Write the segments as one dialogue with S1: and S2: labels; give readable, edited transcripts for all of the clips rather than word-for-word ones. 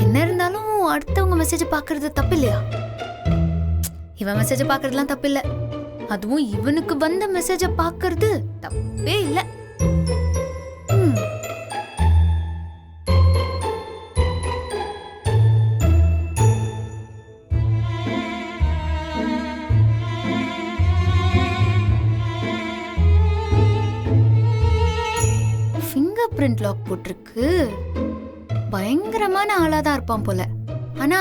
S1: என்ன இருந்தாலும் அடுத்தவங்க மெசேஜ் பாக்குறது தப்பு இல்லையா? இவன் மெசேஜ் பாக்குறதுலாம் தப்பு இல்ல, அதுவும் இவனுக்கு வந்த மெசேஜ பாக்குறது தப்பே இல்ல. ஃபிங்கர் பிரிண்ட் லாக் போட்டிருக்கு. பயங்கரமான ஆளாதான் இருப்பான் போல. ஆனா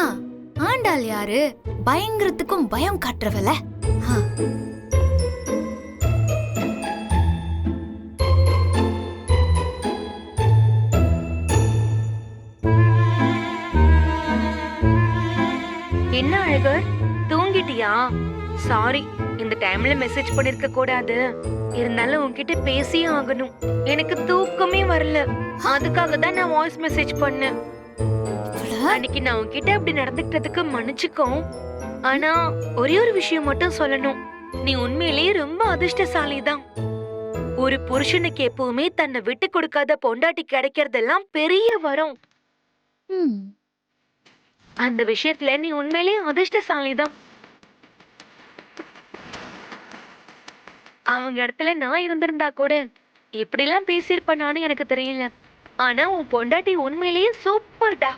S1: ஆண்டாள் யாரு? பயங்கரத்துக்கும் பயம் காட்டுறவல.
S2: என்ன அழகர், தூங்கிட்டியா? சாரி, இந்த டைம்ல மெசேஜ் பண்ணிருக்க கூடாது. இருந்தாலும் உன்கிட்ட பேசியே ஆகணும். எனக்கு தூக்கமே வரல, அதுக்காக தான் நான் வாய்ஸ் மெசேஜ் பண்ணேன். அன்னைக்கு நான் உன்கிட்ட அப்படி நடந்துக்கிட்டதுக்கு மன்னிச்சுக்கோ. ஆனா ஒரே ஒரு விஷயம் மட்டும் சொல்லணும். நீ உண்மையிலேயே ரொம்ப அதிர்ஷ்டசாலி தான். ஒரு புருஷனுக்கு எப்பவுமே தன்னை விட்டு கொடுக்காத பொண்டாட்டி கிடைக்கிறதெல்லாம் பெரிய வரம். அந்த விஷயத்துல நீ உண்மையிலேயே அதிர்ஷ்டசாலி தான். அவங்க இடத்துல நான் இருந்திருந்தா கூட எப்படி எல்லாம் பேசியிருப்பானு எனக்கு தெரியல. ஆனா உன் பொண்டாட்டி உண்மையிலேயே சூப்பர்டா.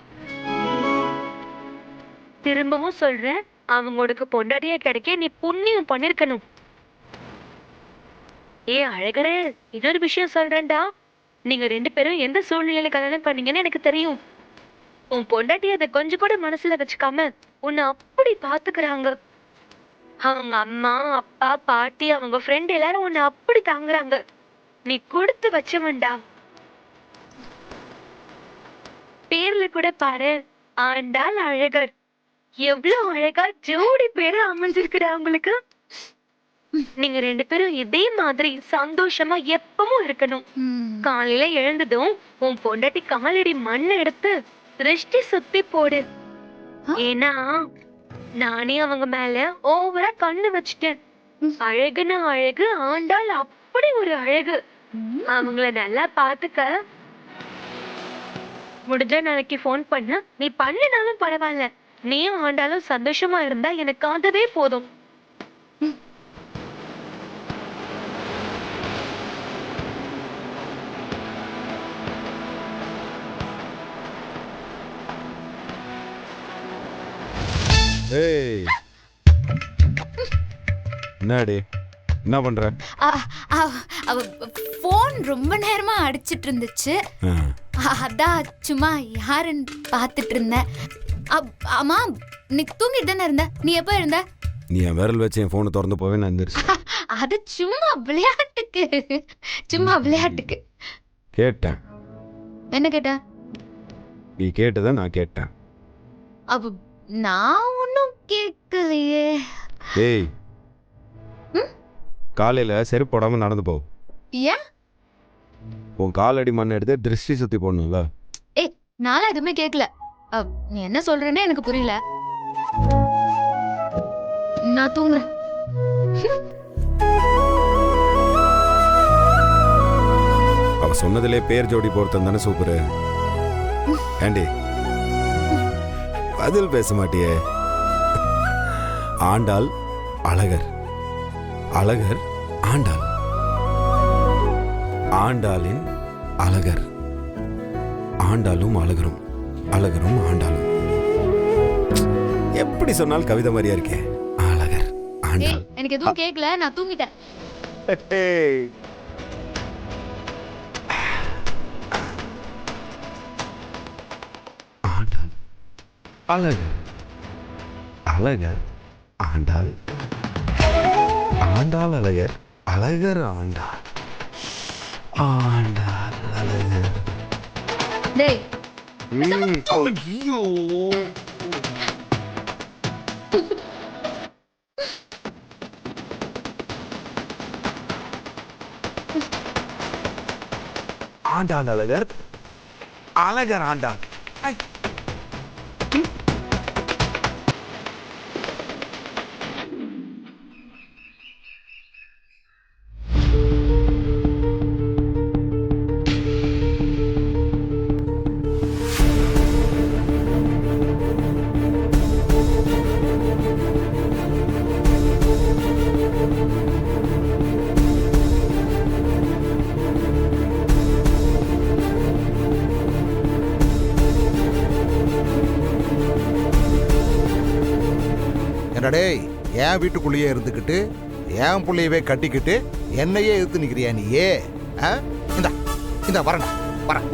S2: திரும்பவும் சொல்றேன், அவங்களுக்கு பொண்டாட்டியா கிடைக்க நீ புண்ணியம் பண்ணிருக்கணும். அழகரே, இன்னொரு விஷயம் சொல்றேன்டா. நீங்க 2 பேரும் எந்த சூழ்நிலையில கல்யாணம் பண்ணீங்கன்னு எனக்கு தெரியும். உன் பொண்டாட்டி அதை கொஞ்சம் கூட மனசுல வச்சுக்காம உன்னை அப்படி பாத்துக்கிறாங்க. அவங்க அம்மா, அப்பா, பாட்டி, அவங்க ஃப்ரெண்ட் எல்லாரும் உன்னை அப்படி தாங்குறாங்க. நீ கொடுத்து வச்சவன்டா. பேர்ல கூட பாரு, ஆண்டாள் அழகர். எவ்வளவு அழகா ஜோடி பேரு அமைஞ்சிருக்குடா உங்களுக்கு. நீங்க 2 பேரும் இதே மாதிரி சந்தோஷமா எப்பவும் இருக்கணும். காலையில எழுந்ததும் உன் பொண்டாட்டி காலடி மண்ணை எடுத்து திருஷ்டி சுத்தி போடு. ஏன்னா நானே அவங்க மேல ஓவரா கண்ணு வச்சுட்டேன். அழகுனா அழகு, ஆண்டாள் அப்படி ஒரு அழகு. அவங்கள நல்லா பாத்துக்க. முடிஞ்ச நாளைக்கு போன் பண்ண, நீ பண்ணினாலும் பரவாயில்ல. நீயும் ஆண்டாலும் சந்தோஷமா இருந்தா எனக்கு அதுவே போதும்.
S3: ஏய், என்னடி என்ன பண்ற?
S1: போன் ரொம்ப நேரமா அடிச்சிட்டு இருந்துச்சு. அதான் சும்மா யாருன்னு பாத்துட்டு இருந்தேன். ஆமா, நீ தூங்கிட்டு தானே இருந்த? நீ எப்ப இருந்த?
S3: நீ என் விரல் வச்சு என் போனை திறந்து போவே நான் எந்திரிச்சு.
S1: அது சும்மா விளையாட்டுக்கு, சும்மா விளையாட்டுக்கு
S3: கேட்டேன்.
S1: என்ன கேட்ட?
S3: நீ கேட்டதை நான் கேட்டேன்.
S1: அப்ப நான் ஒன்னும் கேட்கலையே.
S3: ஏய், காலையில செருப்பு போடாம நடந்து போ.
S1: ஏன்?
S3: உன் காலடி மண் எடுத்து திருஷ்டி சுத்தி போடணும்ல.
S1: ஏய், நானும் எதுவுமே கேட்கல. நீ என்ன சொல்றேன்னு எனக்கு புரியல. நான் தூங்குறேன்.
S3: அவ சொன்னதுலே பேர் ஜோடி பொருத்தம் தானே சூப்பரு. ஏண்டி பதில் பேச மாட்டியே? ஆண்டாள் அழகர், அழகர் ஆண்டாள், ஆண்டாளின் அழகர், ஆண்டாளும் அழகரும், அழகரும் ஆண்டாளும். எப்படி சொன்னாலும் கவிதை மாதிரியா இருக்கே. அழகர் ஆண்டாள்.
S1: எனக்கு எதுவும் கேட்கல, நான் தூங்கிட்டேன்.
S3: ஆண்டாள் அழகர், அழகர் ஆண்டாள், ஆண்டாள் அழகர், அழகர் ஆண்டாள், ஆண்டாள் அழகர்.
S1: டேய்,
S3: ஐயோ, ஆண்டாள் அழகர், அழகர் ஆண்டாள்.
S4: டேய் என் வீட்டுக்குள்ளேயே இருந்துக்கிட்டு என் புள்ளையவே கட்டிக்கிட்டு என்னையே எதிர்த்து நிக்கிறியா நீயே? இந்த வரேன் வரேன்.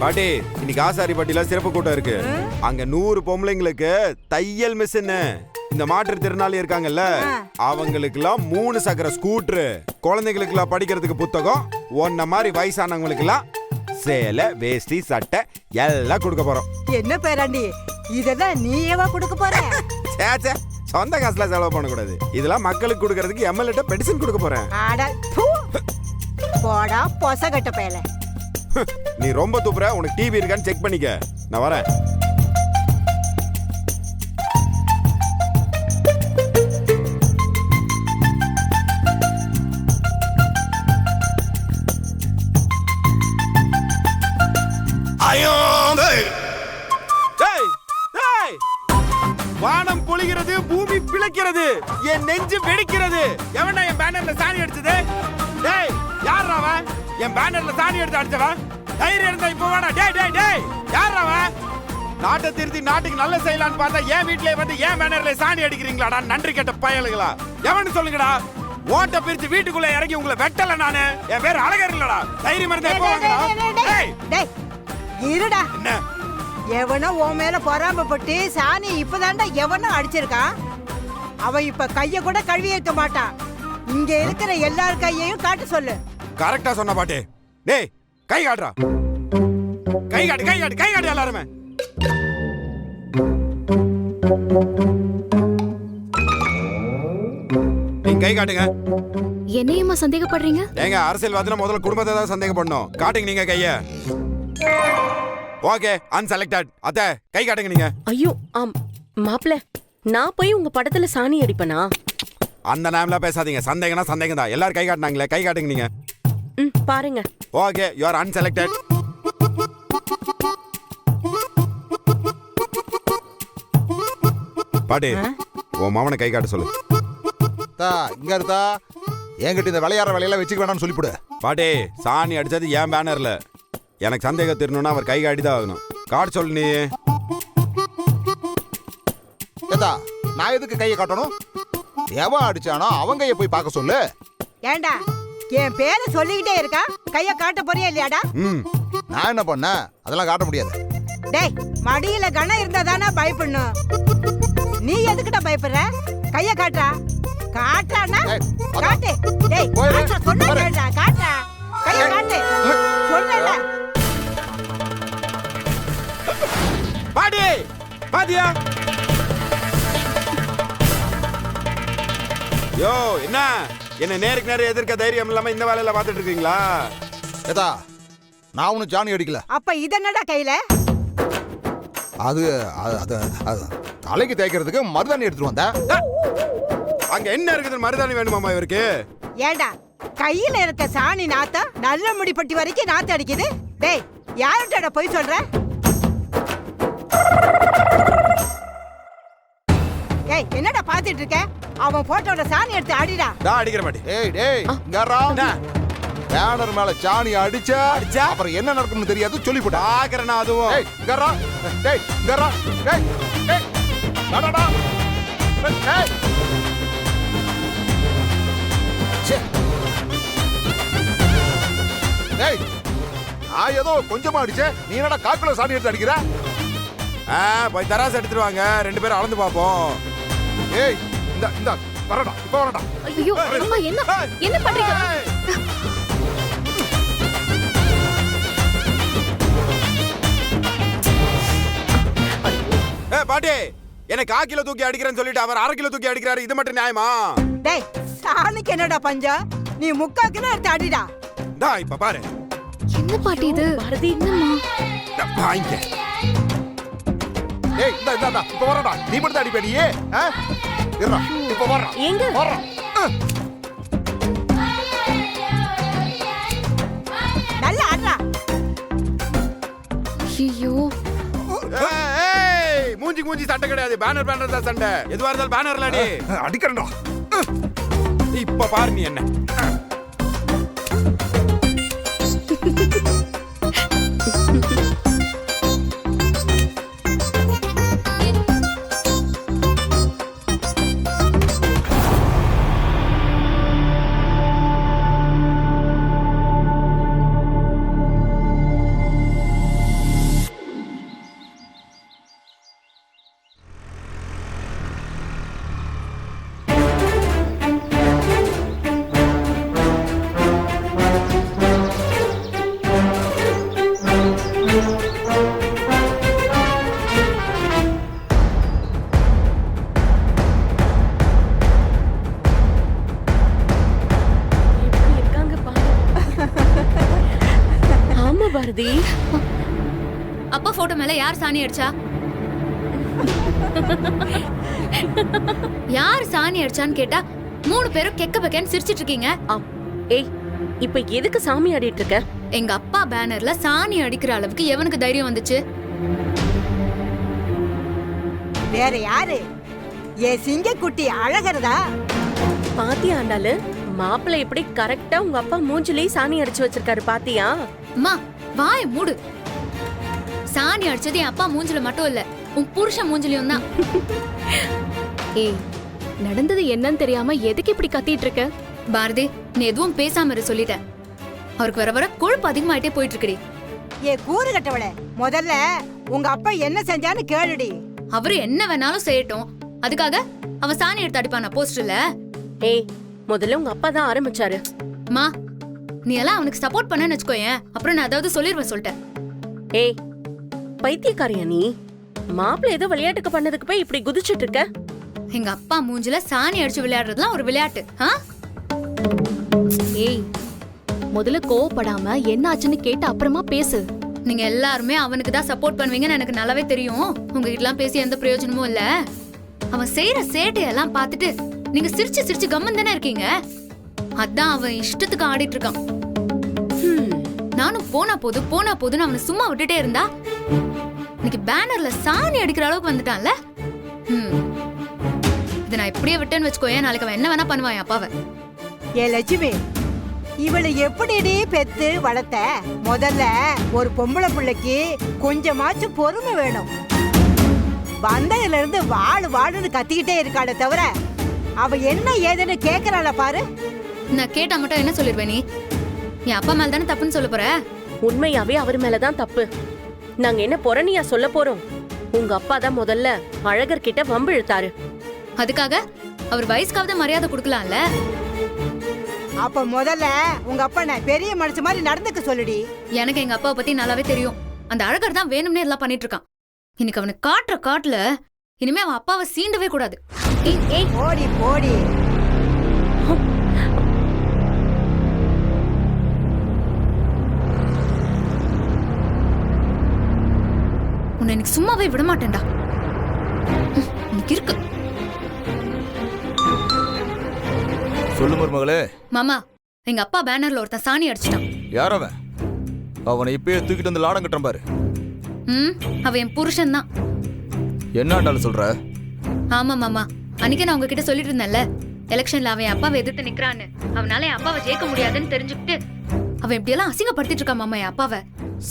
S3: பாட்டி இன்னைக்கு ஆசாரிப்பட்டியில சிறப்பு கூட்டம் இருக்கு. அங்க 100 பொம்பளைங்களுக்கு தையல் மிஷின், இந்த மாற்றுத்திறனாளி இருக்காங்கல்ல அவங்களுக்கு எல்லாம் 3 சக்கர ஸ்கூட்டரு, குழந்தைங்களுக்கு எல்லாம் படிக்கிறதுக்கு புத்தகம், ஒன்ன மாதிரி வயசானவங்களுக்கு எல்லாம் சேலை வேஷ்டி சட்டை எல்லாம் கொடுக்க போறோம்.
S5: என்ன பேராண்டி இதெல்லாம் நீயேவா கொடுக்க போற?
S3: சேச்சே, சொந்த காசுல செலவு பண்ணக்கூடாது. இதெல்லாம் மக்களுக்கு கொடுக்கறதுக்கு எம்எல்ஏ பெடிஷன் கொடுக்க போறேன்.
S5: அட தூ, போடா பொசகட்ட பேல.
S3: நீ ரொம்ப தூப்புற, உனக்கு டிவி இருக்கான்னு செக் பண்ணிக்க. நான் வரேன். வானம் பொழிகிறது, பூமி பிளக்கிறது, என் நெஞ்சு வெடிக்கிறது. எவன்டா என் பேனர்ல சாணி அடிச்சது? டேய், யார் அவன்? என் பேனர்ல சாணி எடுத்து அடிச்சவன்? தைரியம் இருந்தா இப்ப வாடா. டேய் டேய் டேய், யார் அவன்? நாட்டை திருத்தி நாட்டுக்கு நல்ல செய்யலான்னு பார்த்தா என் வீட்லயே வந்து என் பேனர்ல சாணி அடிக்கிறீங்களாடா, நன்றி கெட்ட பயலுகளா. எவன்னு சொல்லுங்கடா. ஓட்ட பிரிச்சு வீட்டுக்குள்ள இறங்கி உங்களை வெட்டல நானு. என் பேர் அழகர் இல்லடா. தைரியம் இருந்தா இப்ப வாங்கடா.
S5: டேய் டேய் இருடா.
S3: என்ன?
S5: எவனோ உன் மேல பொறாமப்பட்டு சாணி இப்பதான்டா எவனோ அடிச்சிருக்கான். அவன் இப்ப கைய கூட கழுவி இருக்க மாட்டான். இங்க இருக்கிற எல்லார் கையையும் காட்ட சொல்லு.
S3: கரெக்டா சொன்ன பாட்டு. டேய், கை காட்டுறா. கை காட்டு, கை காட்டு, கை காட்டு எல்லாருமே. நீங்க கை காட்டுங்க.
S1: என்னையுமா சந்தேகப்படுறீங்க?
S3: ஏங்க, அரசியல்வாதினா முதல்ல குடும்பத்தை தான் சந்தேகப்படணும். காட்டுங்க நீங்க கைய. Okay, unselected. அத்தை, கை காட்டுங்க நீங்க.
S6: ஐயோ, மாப்ள, நான் போய் உங்க படத்துல சாணி அடிப்பனா?
S3: அந்த நேம்ல பேசாதீங்க. சந்தேகம்னா சந்தேகம் தான். எல்லாரும் கை காட்டினாங்களே, கை காட்டுங்க நீங்க.
S6: பாருங்க.
S3: Okay, you are unselected. பாட்டி, உன் மாமனை கை காட்ட சொல்லு.
S4: இங்க இருந்தா என்கிட்ட இந்த விளையாடுற வேலையெல்லாம் வச்சுக்க வேணாம்னு சொல்லிவிடு.
S3: பாட்டி, சாணி அடிச்சது ஏன் பேனர்ல. எனக்கு சந்தேகம் தெரியணும்னா அவர் கை காட்டி தான் ஆகணும். காட்ட சொல்லு நீ.
S4: ஏதா நான் எதுக்கு கையை காட்டணும்? எவன் அடிச்சானோ அவங்க கையை போய் பார்க்க சொல்லு.
S5: ஏண்டா என் பேரை சொல்லிக்கிட்டே இருக்கா, கைய காட்ட போறியா இல்லையாடா?
S4: நான் என்ன பண்ண? அதெல்லாம் காட்ட முடியாது.
S5: டேய், மடியில கணம் இருந்தா தானே பயப்படணும். நீ எதுக்கிட்ட பயப்படுற? கைய காட்டுறா. காட்டுறானா காட்டு. டேய், சொன்னா கேளுடா, காட்டுறா. கைய காட்டு. சொல்லல.
S3: பாட்டி, பாத்தியா? யோ, என்ன நேருக்கு நேரம் எதிர்க்க தைரியம் இல்லாம இந்த வேலையில பாத்துட்டு இருக்கீங்களா?
S4: ஏதா நான் ஒன்னும் ஜானி அடிக்கல.
S5: அப்ப இது என்னடா கையில?
S4: அது தலைக்கு தேய்க்கிறதுக்கு மருதாணி எடுத்துட்டு வந்தேன்.
S3: அங்க என்ன இருக்குது? மருதாணி வேணுமாமா இவருக்கு?
S5: ஏண்டா கையில இருக்க சாணி நாத்தம் நல்ல முடிப்பட்டி வரைக்கும் நாத்தம் அடிக்குது. டேய், யார்கிட்ட போய் சொல்ற? ஏய், என்னடா பாத்துட்டு இருக்க? அவன் போட்டோட சாணி எடுத்து அடிடா.
S3: நான் அடிக்கிற மாட்டி.
S4: டேய் டேய், இங்கறா. பேனர் மேல சாணி அடிச்சா அப்புறம் என்ன நடக்கும்னு தெரியாது, சொல்லி போடா.
S3: ஆகறனா அதுவும்.
S4: டேய், இங்கறா. டேய், இங்கறா. டேய், டேய். டடடா. டேய். ச்சே. டேய், நான் ஏதோ கொஞ்சமா அடிச்சேன், நீ என்னடா காக்குல சாணி எடுத்து அடிக்கிற?
S3: போய் தராசு எடுத்துட்டு வாங்க, 2 பேரும் அளந்து பாப்போம்.
S4: ஏய், இந்த வரடா, இப்ப வரடா.
S1: ஐயோ, அம்மா, என்ன பண்றீங்க?
S3: பாட்டி, எனக்கு 1/4 கிலோ தூக்கி அடிக்கிறேன்னு சொல்லிட்டு அவர் 1/2 கிலோ தூக்கி அடிக்கிறாரு. இது மட்டும் நியாயமா?
S5: டேய் சாணிக்கு என்னடா பஞ்சம்? நீ 3/4 கிலோ எடுத்து அடிடா.
S3: டா இப்ப பாரு.
S1: என்ன பாட்டி இது?
S6: பாரதி என்னம்மா?
S3: வாங்க.
S4: ஏய் இந்த இப்ப வரடா. நீ மட்டும் அடிப்பே நீ. இருடா. இப்ப வரடா.
S6: எங்க
S4: வரடா.
S5: நல்லா ஆடுறா.
S1: ஐயோ
S3: ஏய் மூஞ்சி சண்டை கிடையாது. பேனர் தான் சண்டை. எதுவா இருந்தாலும் பேனர்ல அடி.
S4: அடிக்கறடா.
S3: இப்ப பாரு நீ என்ன.
S6: எப்படி இருக்காங்க பாரு. ஆமா பாரதி.
S1: அப்பா போட்டோ மேல யார் சாணி அடிச்சா? யார் சாணி அடிச்சான்னு கேட்டா 3 பேரும் கெக்க பக்கன்னு சிரிச்சிட்டு இருக்கீங்க.
S6: ஏய் இப்ப எதுக்கு சாமி ஆடிட்டு இருக்க?
S1: எங்க அப்பா பேனர்ல சாணி அடிக்கிற அளவுக்கு எவனுக்கு தைரியம் வந்துச்சு?
S5: வேற யாரு? ஏ சிங்கக்குட்டி அழகறதா?
S6: பாத்தியா ஆண்டாளு? மாப்பிள்ளை இப்படி கரெக்டா உங்க அப்பா மூஞ்சிலேயே சாணி அடிச்சு வச்சிருக்காரு பாத்தியா?
S1: அம்மா வாய மூடு. சாணி அடிச்சது என் அப்பா மூஞ்சில மட்டும் இல்ல, உன் புருஷன் மூஞ்சிலையும் தான்.
S7: ஏய் நடந்தது என்னன்னு தெரியாம எதுக்கு இப்படி கத்திட்டு இருக்க?
S1: பாரதி நீ எதுவும் பேசாம இரு சொல்லிட்டேன். அவருக்கு வர வர கொழுப்பு அதிகமாயிட்டே போயிட்டு இருக்குடி.
S5: ஏ கூறு கட்டவளே, முதல்ல உங்க அப்பா என்ன செஞ்சான்னு கேளுடி.
S1: அவரு என்ன வேணாலும் செய்யட்டும், அதுக்காக அவன் சாணி எடுத்து அடிப்பானா போஸ்டர்ல?
S6: ஏய் முதல்ல உங்க அப்பா தான் ஆரம்பிச்சாரு.
S1: மா நீ எல்லாம் அவனுக்கு சப்போர்ட் பண்ணன்னு வச்சுக்கோயேன், அப்புறம் நான் ஏதாவது சொல்லிருவேன் சொல்லிட்டேன்.
S6: ஏய் பைத்தியக்காரியா நீ? மாப்பிள்ளை ஏதோ விளையாட்டுக்கு பண்ணதுக்கு போய் இப்படி குதிச்சிட்டு இருக்க?
S1: எங்க அப்பா மூஞ்சில சாணி அடிச்சு விளையாடுறதுலாம் ஒரு விளையாட்டு?
S7: ஏய் முதல்ல கோவப்படாம என்ன ஆச்சுன்னு கேட்டு அப்புறமா பேசு.
S1: நீங்க எல்லாருமே அவனுக்கு தான் சப்போர்ட் பண்ணுவீங்கன்னு எனக்கு நல்லாவே தெரியும். உங்ககிட்ட எல்லாம் பேசி எந்த பிரயோஜனமும் இல்ல. அவன் செய்யற சேட்டையெல்லாம் பார்த்துட்டு நீங்க சிரிச்சு சிரிச்சு கம்மன் தானே இருக்கீங்க. அதான் அவன் இஷ்டத்துக்கு ஆடிட்டு இருக்கான். நானும் போனா போதுன்னு அவனை சும்மா விட்டுட்டே இருந்தா இன்னைக்கு பேனர்ல சாணி அடிக்கிற அளவுக்கு வந்துட்டான்ல. இதை நான் இப்படியே விட்டேன்னு வச்சுக்கோயேன், நாளைக்கு அவன் என்ன வேணா பண்ணுவான் என் அப்பாவை.
S5: ஏ லட்சுமி, இவளை எப்படிடி பெத்து வளர்த்த? முதல்ல ஒரு பொம்பளை பிள்ளைக்கு கொஞ்சமாச்சும் பொறுமை வேணும். வந்ததுல இருந்து வாழுன்னு கத்திக்கிட்டே இருக்காளே தவிர அவ என்ன ஏதுன்னு கேக்குறாள பாரு.
S1: நான் கேட்டா மட்டும் என்ன சொல்லிருவேன்? நீ என் அப்பா மேல தானே தப்புன்னு சொல்ல போற?
S6: உண்மையாவே அவர் மேலதான் தப்பு. நாங்க என்ன பொறணியா சொல்ல போறோம்? உங்க அப்பா தான் முதல்ல அழகர் கிட்ட வம்பு இழுத்தாரு.
S1: அதுக்காக அவர் வயசுக்காவது மரியாதை கொடுக்கலாம்ல.
S5: அப்ப முதல்ல உங்க அப்பா நான் பெரிய மனுஷ மாதிரி நடந்துக்க சொல்லுடி.
S1: எனக்கு எங்க அப்பாவை பத்தி நல்லாவே தெரியும். அந்த அழகர் தான் வேணும்னே எல்லாம் பண்ணிட்டு இருக்கான். இன்னைக்கு அவனுக்கு காட்டுற காட்டுல இனிமே அவன் அப்பாவை சீண்டவே கூடாது.
S5: போடி போடி.
S1: உன்னை எனக்கு சும்மாவே விட மாட்டேன்டா. உனக்கு இருக்கு.
S8: சொல்லு மருமகளே.
S1: மாமா எங்க அப்பா பேனர்ல ஒருத்தன் சாணி அடிச்சிட்டான்.
S8: யார் அவன்? அவனை இப்பயே தூக்கிட்டு வந்து லாடம் கட்டுறான் பாரு.
S1: அவன் என் புருஷன் தான்.
S8: என்னண்டாலும் சொல்ற?
S1: ஆமா மாமா, அன்னைக்கு நான் உங்ககிட்ட சொல்லிட்டு இருந்தேன்ல, எலெக்ஷன்ல அவன் அப்பாவை எதிர்த்து நிக்கிறான்னு. அவனால என் அப்பாவை ஜெயிக்க முடியாதுன்னு தெரிஞ்சுக்கிட்டு அவன் இப்படி எல்லாம் அசிங்கப்படுத்திட்டு இருக்கான் மாமா என் அப்பாவை.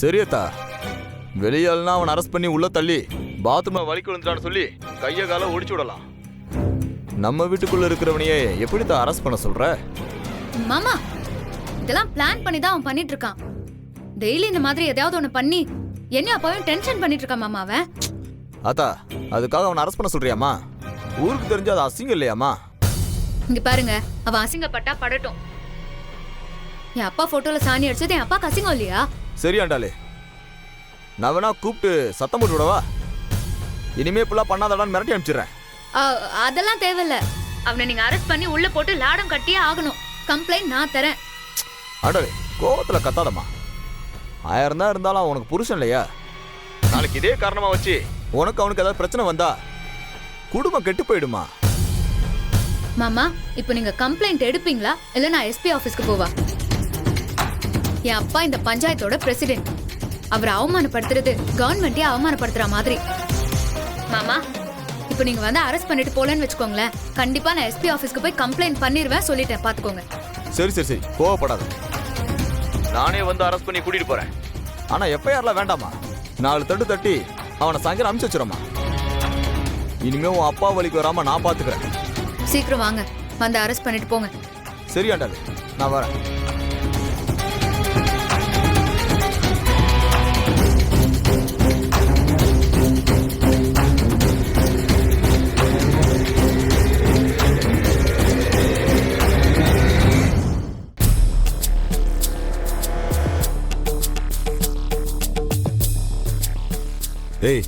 S8: சரியத்தா, வெளியாள்னா அவன் அரெஸ்ட் பண்ணி உள்ள தள்ளி பாத்ரூம்ல வலிக்கு விழுந்துட்டான்னு சொல்லி கைய கால ஒடிச்சு விடலாம். நம்ம வீட்டுக்குள்ள இருக்கிறவனையே எப்படித்தான் அரெஸ்ட் பண்ண சொல்ற?
S1: மாமா இதெல்லாம் பிளான் பண்ணி தான் அவன் பண்ணிட்டு இருக்கான். டெய்லி இந்த மாதிரி ஏதாவது ஒண்ணு பண்ணி என்ன அப்பாவையும் டென்ஷன் பண்ணிட்டு இருக்கான் மாமா அவன்.
S8: ஆத்தா, அதுக்காக அவனை அரெஸ்ட் பண்ண சொல்றியாமா? ஊருக்கு தெரிஞ்சு அது அசிங்கம் இல்லையாமா?
S1: இங்க பாருங்க, அவன் அசிங்கப்பட்டா படட்டும். என் அப்பா போட்டோல சாணி அடிச்சது என் அப்பாக்கு அசிங்கம் இல்லையா?
S8: சரியாண்டாலே, நான் வேணா கூப்பிட்டு சத்தம் போட்டு விடவா? இனிமே இப்பெல்லாம் பண்ணாதடான்னு மிரட்டி அனுப்பிச்சிடுறேன்.
S1: அதெல்லாம் தேவையில்ல. அவனை நீங்க அரெஸ்ட் பண்ணி உள்ள போட்டு லாடம் கட்டியே ஆகணும். கம்ப்ளைண்ட் நான் தரேன்.
S8: அடவே கோவத்துல கத்தாதம்மா. 1000 தான் இருந்தாலும் உனக்கு புருஷன் இல்லையா? நாளைக்கு இதே காரணமா வச்சு உனக்கு அவனுக்கு ஏதாவது பிரச்சனை வந்தா குடும்பம் கெட்டு போயிடுமா?
S1: மாமா, இப்போ நீங்க கம்ப்ளைண்ட் எடுப்பீங்களா இல்ல நான் எஸ்பி ஆபீஸ்க்கு போவா? என் அப்பா இந்த பஞ்சாயத்தோட பிரசிடென்ட். அவரை அவமானப்படுத்துறது கவர்மெண்டே அவமானப்படுத்துற மாதிரி. மாமா, இப்போ நீங்க வந்து அரெஸ்ட் பண்ணிட்டு போலன்னு வச்சுக்கோங்களேன், கண்டிப்பா நான் எஸ்பி ஆபீஸ்க்கு போய் கம்ப்ளைண்ட் பண்ணிடுவேன். சொல்லிட்டேன், பாத்துக்கோங்க.
S8: சரி சரி சரி, கோவப்படாத. நானே வந்து அரெஸ்ட் பண்ணி கூட்டிட்டு போறேன். ஆனா எஃப்ஐஆர்லாம் வேண்டாமா? 4 தட்டு தட்டி அவனை சாயங்காலம் அனுப்பிச்சு வச்சிடமா. இனிமே உன் அப்பா வழிக்கு வராம நான் பாத்துக்கிறேன்.
S1: சீக்கிரம் வாங்க, வந்து அரெஸ்ட் பண்ணிட்டு போங்க.
S8: சரி ஆண்டாளு, நான் வரேன்.
S3: ஏய்,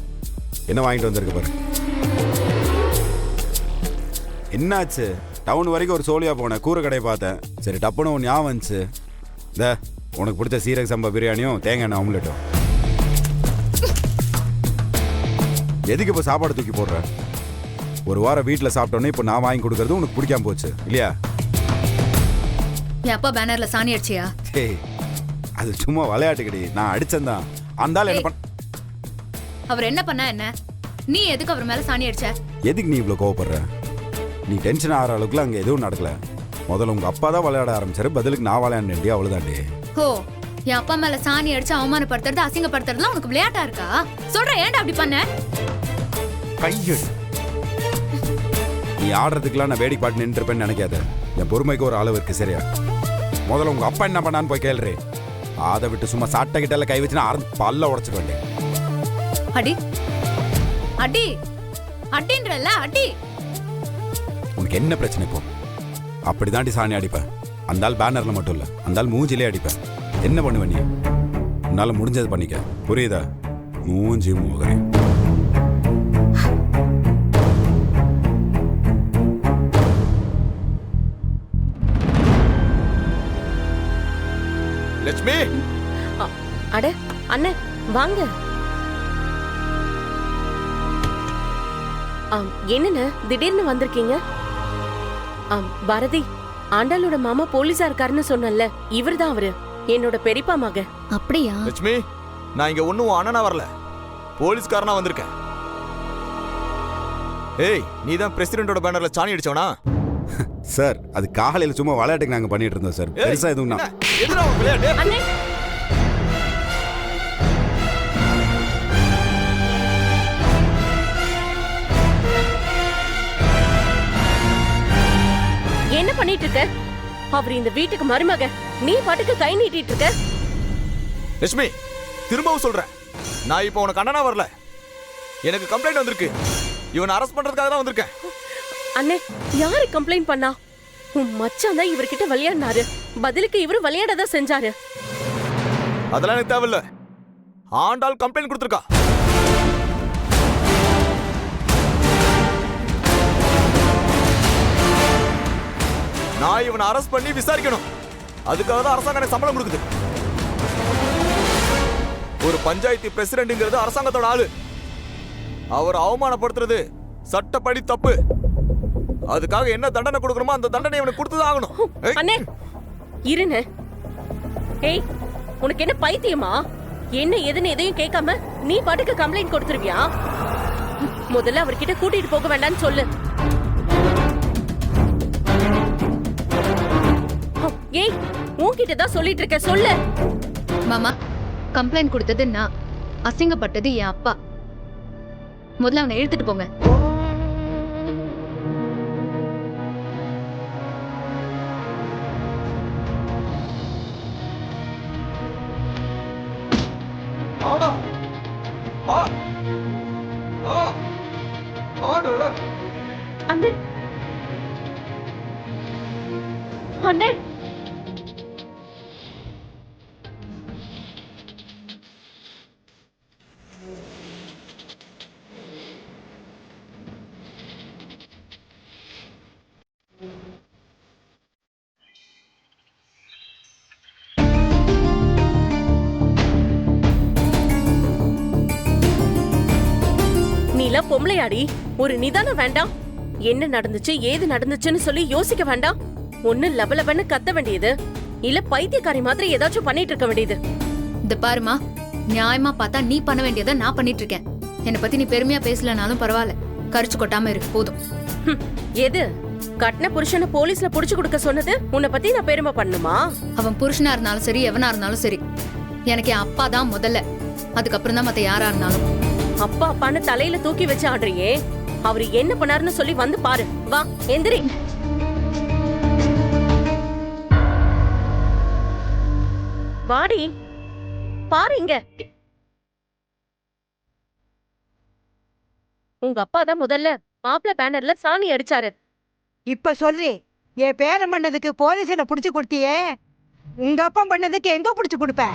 S3: என்ன வாங்கிட்டு வந்திருக்க பாரு. என்னாச்சு? டவுன் வரைக்கும் ஒரு சோழியா போனேன், கூரை கடையை பார்த்தேன். சரி, டப்புன்னு ஒன்று ஞாபகம் வந்துச்சு. இந்த உனக்கு பிடிச்ச சீரக சம்பா பிரியாணியும் தேங்காய் எண்ணெய் ஆம்லெட்டும். எதுக்கு இப்போ சாப்பாடு தூக்கி போடுற? ஒரு வாரம் வீட்டில் சாப்பிட்டோன்னே இப்போ நான் வாங்கி கொடுக்கறது உனக்கு பிடிக்காம போச்சு இல்லையா?
S1: என் அப்பா பேனர்ல சாணி அடிச்சியா?
S3: ஏய், அது சும்மா விளையாட்டு கிடையாது. நான் அடிச்சேன்தான். அந்தாலும் என்ன பண்ண?
S1: அவர் என்ன பண்ணா என்ன? நீ எதுக்கு அவர் மேல சாணி அடிச்ச?
S3: எதுக்கு நீ இவ்வளோ கோவப்படுற? நீ டென்ஷன் ஆகிற அளவுக்குலாம் அங்கே எதுவும் நடக்கல. முதல்ல உங்க அப்பா தான் விளையாட ஆரம்பிச்சாரு, பதிலுக்கு நான் விளையாண்டேன். அவ்வளோதாண்டி.
S1: ஓ, என் அப்பா மேல சாணி அடிச்சு அவமானப்படுத்துறது அசிங்கப்படுத்துறதுலாம் உனக்கு விளையாட்டா இருக்கா? சொல்றேன், ஏன்டா அப்படி பண்ண?
S3: கையெடு. நீ ஆடுறதுக்குலாம் நான் வேடிக்கை பாட்டு நின்று இருப்பேன்னு நினைக்காத. என் பொறுமைக்கு ஒரு அளவு இருக்கு, சரியா? முதல்ல உங்க அப்பா என்ன பண்ணான்னு போய் கேள்றே. அதை விட்டு சும்மா சாட்டை கிட்ட கை வச்சுன்னா பல்ல உடச்சுக்க வேண்டேன்.
S1: அடி அடி அடின்றல்ல, அடி.
S3: உனக்கு என்ன பிரச்சனை இப்போ? அப்படிதாண்டி சாணி அடிப்பேன். அந்த பேனர்ல மட்டும் இல்ல, அந்த மூஞ்சிலே அடிப்பேன். என்ன பண்ணுவ நீ? உன்னால முடிஞ்சது பண்ணிக்க, புரியுதா? மூஞ்சி மூகரே.
S8: லட்சுமி,
S6: அட அண்ணே வாங்க. என்னண்ணே திடீர்னு வந்திருக்கீங்க? பாரதி, ஆண்டாளோட மாமா போலீஸா இருக்காருன்னு சொன்னல, இவர்தான் அவரு, என்னோட பெரியப்பா மக.
S1: அப்படியா?
S8: லட்சுமி, நான் இங்க ஒண்ணும் அண்ணனா வரல, போலீஸ்காரனா வந்திருக்கேன். ஏய், நீ தான் பிரசிடென்ட்டோட பேனர்ல சாணி அடிச்சவனா?
S3: சார், அது காலையில சும்மா விளையாட்டுக்கு நாங்க பண்ணிட்டு இருந்தோம் சார். பெருசா எதுவும்
S8: எதுடா விளையாட்டு?
S6: அண்ணே, என்ன பண்ணிட்டு இருக்க? அவர் இந்த வீட்டுக்கு மருமக, நீ பாட்டுக்கு கை நீட்டிட்டு இருக்க.
S8: லட்சுமி, திரும்பவும் சொல்றேன், நான் இப்போ உனக்கு அண்ணனா வரல. எனக்கு கம்ப்ளைண்ட் வந்திருக்கு. இவனை அரெஸ்ட் பண்றதுக்காக தான் வந்திருக்கேன்.
S6: அண்ணே, யாரு கம்ப்ளைண்ட் பண்ணா? உன் மச்சான் தான் இவர்கிட்ட விளையாடினாரு, பதிலுக்கு இவரு விளையாடதான் செஞ்சாரு.
S8: அதெல்லாம் எனக்கு தேவையில்ல. ஆண்டாள் கம்ப்ளைண்ட் கொடுத்துருக்கா. நான் இவனை அரெஸ்ட் பண்ணி விசாரிக்கணும். அதுக்காக தான் அரசாங்கம் எனக்கு சம்பளம் கொடுக்குது. ஒரு பஞ்சாயத்து பிரசிடென்ட்ங்கிறது அரசாங்கத்தோட ஆளு. அவர் அவமானப்படுத்துறது சட்டப்படி தப்பு. அதுக்காக என்ன தண்டனை கொடுக்கணுமோ அந்த தண்டனை இவனுக்கு கொடுத்துதான் ஆகணும்.
S6: அண்ணே இருன்னு. ஏய், உனக்கு என்ன பைத்தியமா? என்ன எதுன்னு எதையும் கேட்காம நீ பாட்டுக்கு கம்ப்ளைண்ட் கொடுத்துருவியா? முதல்ல அவர்கிட்ட கூட்டிட்டு போக வேண்டாம்னு சொல்லு. ஏய், உன்கிட்ட தான் சொல்லிட்டு இருக்க, சொல்லு.
S1: மாமா, கம்ப்ளைண்ட் கொடுத்தது நான், அசிங்கப்பட்டது என் அப்பா. முதல்ல அவனை இழுத்துட்டு போங்க.
S2: அண்ணே, அண்ணே,
S6: நீலாம் பொம்பளையாடி, ஒரு நிதானம் வேண்டாம்? என்ன நடந்துச்சு ஏது நடந்துச்சுன்னு சொல்லி யோசிக்க வேண்டாம்? ஒண்ணு லபலபன்னு கத்த வேண்டியது, இல்ல பைத்தியக்காரி மாதிரி ஏதாச்சும் பண்ணிட்டு இருக்க வேண்டியது.
S1: இந்த பாருமா, நியாயமா பார்த்தா நீ பண்ண வேண்டியதை நான் பண்ணிட்டு இருக்கேன். என்னை பத்தி நீ பெருமையா பேசலனாலும் பரவாயில்ல, கரிச்சு கொட்டாம இருக்கு போதும்.
S6: எது? கட்டின புருஷனை போலீஸ்ல புடிச்சு கொடுக்க சொன்னது உன்னை பத்தி நான் பெருமை பண்ணுமா?
S1: அவன் புருஷனா இருந்தாலும் சரி, எவனா இருந்தாலும் சரி, எனக்கு என் அப்பா தான் முதல்ல, அதுக்கப்புறம் தான் மத்த யாரா இருந்தாலும்.
S6: அப்பா அப்பான்னு தலையில தூக்கி வச்சு ஆடுறியே, அவரு என்ன பண்ணாருன்னு சொல்லி வந்து பாரு. வா எந்திரி. வாடி, பாரு இங்க. உங்க அப்பா தான் முதல்ல மாப்பிள்ள பேனர்ல சாணி அடிச்சாரு.
S5: இப்ப சொல்லி என் பேரன் பண்ணதுக்கு போலீஸ்ல புடிச்சு கொடுத்தியே, உங்க அப்பா பண்ணதுக்கு எங்க புடிச்சு கொடுப்ப?